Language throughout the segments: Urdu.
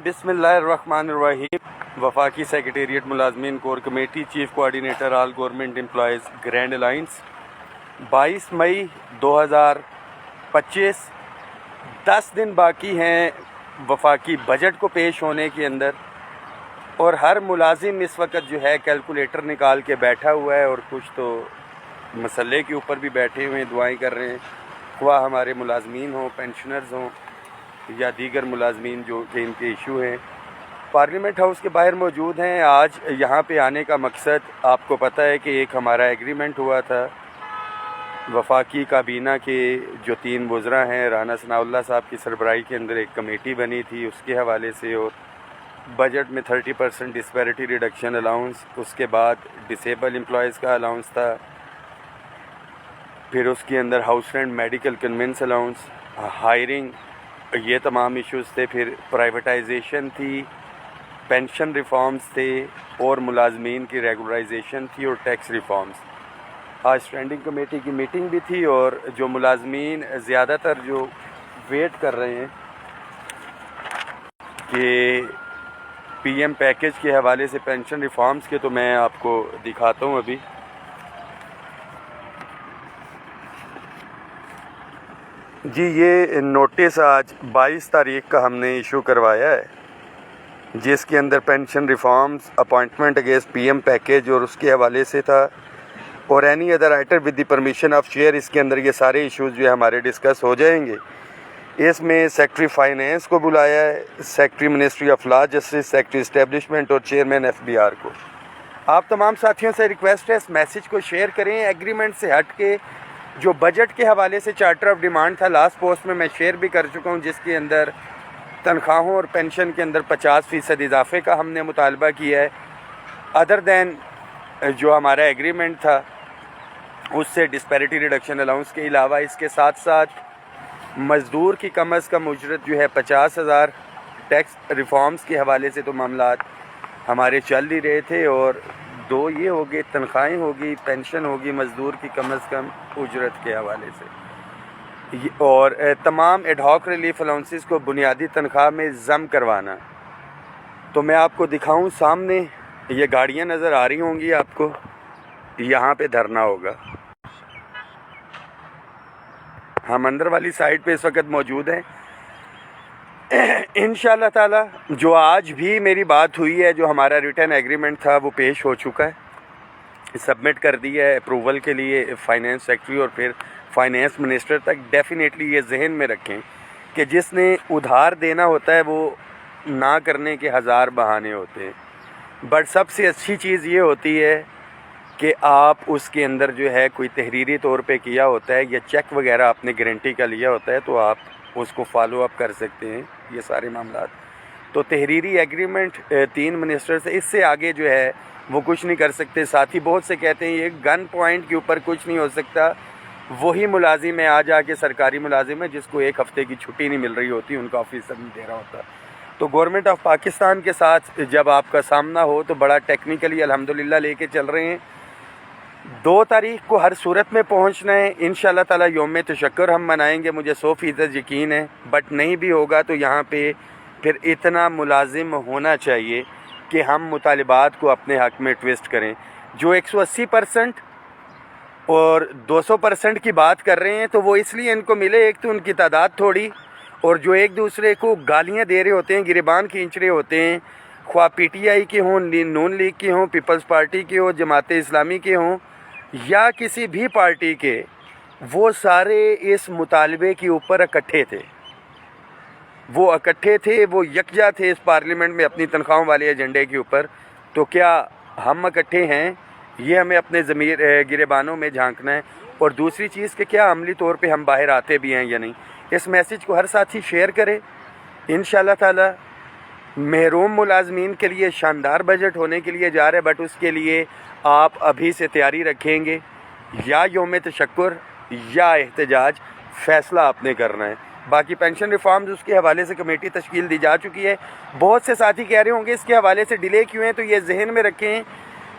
بسم اللہ الرحمن الرحیم۔ وفاقی سیکریٹریٹ ملازمین کور کمیٹی چیف کوآرڈینیٹر آل گورنمنٹ امپلائیز گرینڈ الائنس 22 مئی 2025 10 دن باقی ہیں وفاقی بجٹ کو پیش ہونے کے اندر، اور ہر ملازم اس وقت جو ہے کیلکولیٹر نکال کے بیٹھا ہوا ہے، اور کچھ تو مسئلے کے اوپر بھی بیٹھے ہوئے ہیں، دعائیں کر رہے ہیں، خواہ ہمارے ملازمین ہوں، پینشنرز ہوں یا دیگر ملازمین جو کہ ان کے ایشو ہیں۔ پارلیمنٹ ہاؤس کے باہر موجود ہیں۔ آج یہاں پہ آنے کا مقصد آپ کو پتہ ہے کہ ایک ہمارا ایگریمنٹ ہوا تھا وفاقی کابینہ کے جو 3 وزراء ہیں، رانا ثناء اللہ صاحب کی سربراہی کے اندر ایک کمیٹی بنی تھی، اس کے حوالے سے، اور بجٹ میں 30% ڈسپیرٹی ریڈکشن الاؤنس، اس کے بعد ڈسیبل امپلائیز کا الاؤنس تھا، پھر اس کے اندر house rent medical conveyance allowance, hiring, یہ تمام ایشوز تھے، پھر پرائیویٹائزیشن تھی، پینشن ریفارمز تھے، اور ملازمین کی ریگولرائزیشن تھی، اور ٹیکس ریفارمز۔ آج اسٹینڈنگ کمیٹی کی میٹنگ بھی تھی، اور جو ملازمین زیادہ تر جو ویٹ کر رہے ہیں کہ پی ایم پیکج کے حوالے سے پینشن ریفارمز کے، تو میں آپ کو دکھاتا ہوں ابھی۔ جی، یہ نوٹس آج 22 تاریخ کا ہم نے ایشو کروایا ہے، جس کے اندر pension reforms, appointment against P M package اور اس کے حوالے سے تھا، اور any other item with the permission of chair. اس کے اندر یہ سارے ایشوز جو ہے ہمارے ڈسکس ہو جائیں گے۔ اس میں سیکٹری فائنینس کو بلایا ہے، secretary ministry of law justice, secretary establishment, اور چیئرمین ایف بی آر کو۔ آپ تمام ساتھیوں سے ریکویسٹ ہے اس میسیج کو شیئر کریں۔ ایگریمنٹ سے ہٹ کے جو بجٹ کے حوالے سے چارٹر آف ڈیمانڈ تھا، لاسٹ پوسٹ میں شیئر بھی کر چکا ہوں، جس کے اندر تنخواہوں اور پینشن کے اندر 50% اضافے کا ہم نے مطالبہ کیا ہے، ادر دین جو ہمارا ایگریمنٹ تھا اس سے ڈسپیرٹی ریڈکشن الاؤنس کے علاوہ۔ اس کے ساتھ ساتھ مزدور کی کم از کم اجرت جو ہے 50,000، ٹیکس ریفارمز کے حوالے سے تو معاملات ہمارے چل ہی رہے تھے، اور 2 یہ ہوگی، تنخواہیں ہوگی، پینشن ہوگی، مزدور کی کم از کم اجرت کے حوالے سے، اور تمام ایڈ ہاک ریلیف الاؤنسز کو بنیادی تنخواہ میں ضم کروانا۔ تو میں آپ کو دکھاؤں، سامنے یہ گاڑیاں نظر آ رہی ہوں گی آپ کو، یہاں پہ دھرنا ہوگا۔ ہم اندر والی سائڈ پہ اس وقت موجود ہیں۔ انشاءاللہ تعالی جو آج بھی میری بات ہوئی ہے، جو ہمارا ریٹن ایگریمنٹ تھا، وہ پیش ہو چکا ہے، سبمٹ کر دیا ہے اپروول کے لیے فائنینس سیکٹری اور پھر فائنینس منسٹر تک۔ ڈیفینیٹلی یہ ذہن میں رکھیں کہ جس نے ادھار دینا ہوتا ہے وہ نہ کرنے کے 1000 بہانے ہوتے ہیں، بٹ سب سے اچھی چیز یہ ہوتی ہے کہ آپ اس کے اندر جو ہے کوئی تحریری طور پہ کیا ہوتا ہے، یا چیک وغیرہ آپ نے گارنٹی کا لیا ہوتا ہے، تو آپ اس کو فالو اپ کر سکتے ہیں، یہ سارے معاملات۔ تو تحریری ایگریمنٹ 3 منسٹر سے، اس سے آگے جو ہے وہ کچھ نہیں کر سکتے۔ ساتھی بہت سے کہتے ہیں یہ گن پوائنٹ کے اوپر کچھ نہیں ہو سکتا۔ وہی ملازم ہے آ کے سرکاری ملازم ہے جس کو 1 ہفتے کی چھٹی نہیں مل رہی ہوتی، ان کا آفیسر نہیں دے رہا ہوتا۔ تو گورنمنٹ آف پاکستان کے ساتھ جب آپ کا سامنا ہو تو بڑا ٹیکنیکلی الحمدللہ لے کے چل رہے ہیں۔ 2 تاریخ کو ہر صورت میں پہنچنا ہے انشاءاللہ تعالی۔ یوم تشکر ہم منائیں گے، مجھے 100% یقین ہے، بٹ نہیں بھی ہوگا تو یہاں پہ پھر اتنا ملازم ہونا چاہیے کہ ہم مطالبات کو اپنے حق میں ٹویسٹ کریں۔ جو 180% اور 200% کی بات کر رہے ہیں تو وہ اس لیے ان کو ملے، ایک تو ان کی تعداد تھوڑی، اور جو ایک دوسرے کو گالیاں دے رہے ہوتے ہیں، گریبان کھینچ رہے ہوتے ہیں، خواہ پی ٹی آئی کے ہوں، نون لیگ کے ہوں، پیپلز پارٹی کے ہوں، جماعت اسلامی کے ہوں، یا کسی بھی پارٹی کے، وہ سارے اس مطالبے کے اوپر اکٹھے تھے، وہ اکٹھے تھے، وہ یکجا تھے اس پارلیمنٹ میں اپنی تنخواہوں والے ایجنڈے کے اوپر۔ تو کیا ہم اکٹھے ہیں؟ یہ ہمیں اپنے ضمیر گریبانوں میں جھانکنا ہے۔ اور دوسری چیز کہ کیا عملی طور پہ ہم باہر آتے بھی ہیں یا نہیں۔ اس میسیج کو ہر ساتھی شیئر کرے۔ انشاءاللہ تعالی محروم ملازمین کے لیے شاندار بجٹ ہونے کے لیے جا رہے، بٹ اس کے لیے آپ ابھی سے تیاری رکھیں گے، یا یوم تشکر یا احتجاج، فیصلہ آپ نے کرنا ہے۔ باقی پینشن ریفارمز اس کے حوالے سے کمیٹی تشکیل دی جا چکی ہے۔ بہت سے ساتھی کہہ رہے ہوں گے اس کے حوالے سے ڈیلے کیوں ہیں، تو یہ ذہن میں رکھیں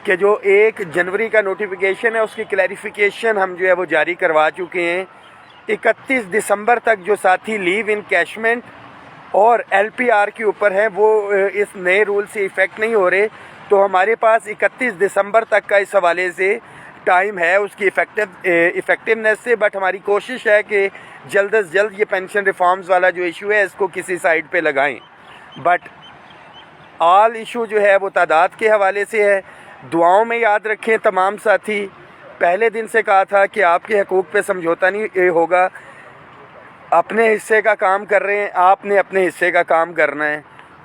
کہ جو 1 جنوری کا نوٹیفیکیشن ہے اس کی کلیریفیکیشن ہم جو ہے وہ جاری کروا چکے ہیں۔ 31 دسمبر تک جو ساتھی لیو انکیشمنٹ اور LPR کے اوپر ہیں وہ اس نئے رول سے ایفیکٹ نہیں ہو رہے، تو ہمارے پاس 31 دسمبر تک کا اس حوالے سے ٹائم ہے اس کی ایفیکٹونیس سے. بٹ ہماری کوشش ہے کہ جلد از جلد یہ پینشن ریفارمز والا جو ایشو ہے اس کو کسی سائڈ پہ لگائیں. بٹ آل ایشو جو ہے وہ تعداد کے حوالے سے ہے. دعاؤں میں یاد رکھیں تمام ساتھی. پہلے دن سے کہا تھا کہ آپ کے حقوق پہ سمجھوتا نہیں ہوگا. اپنے حصے کا کام کر رہے ہیں، آپ نے اپنے حصے کا کام کرنا ہے.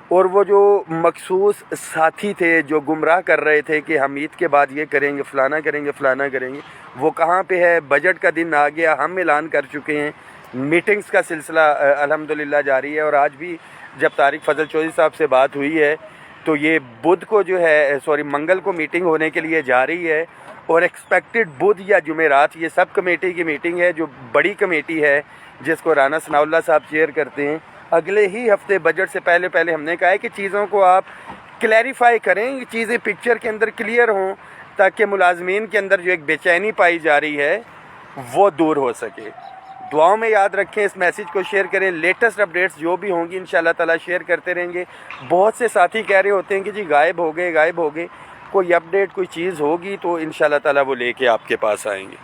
اور وہ جو مخصوص ساتھی تھے جو گمراہ کر رہے تھے کہ ہم عید کے بعد یہ کریں گے، فلانا کریں گے، فلانا کریں گے، وہ کہاں پہ ہے؟ بجٹ کا دن آ گیا، ہم اعلان کر چکے ہیں. میٹنگز کا سلسلہ الحمدللہ جاری ہے. اور آج بھی جب طارق فضل چودھری صاحب سے بات ہوئی ہے تو یہ بدھ کو جو ہے منگل کو میٹنگ ہونے کے لیے جا رہی ہے. اور ایکسپیکٹڈ بدھ یا جمعرات یہ سب کمیٹی کی میٹنگ ہے، جو بڑی کمیٹی ہے جس کو رانا ثناء اللہ صاحب چیئر کرتے ہیں. اگلے ہی ہفتے بجٹ سے پہلے ہم نے کہا ہے کہ چیزوں کو آپ کلیریفائی کریں، یہ چیزیں پکچر کے اندر کلیئر ہوں تاکہ ملازمین کے اندر جو ایک بے چینی پائی جا رہی ہے وہ دور ہو سکے. دعاؤں میں یاد رکھیں، اس میسیج کو شیئر کریں. لیٹسٹ اپڈیٹس جو بھی ہوں گی انشاءاللہ تعالیٰ شیئر کرتے رہیں گے. بہت سے ساتھی کہہ رہے ہوتے ہیں کہ جی غائب ہو گئے. کوئی اپڈیٹ کوئی چیز ہوگی تو انشاءاللہ تعالیٰ وہ لے کے آپ کے پاس آئیں گے.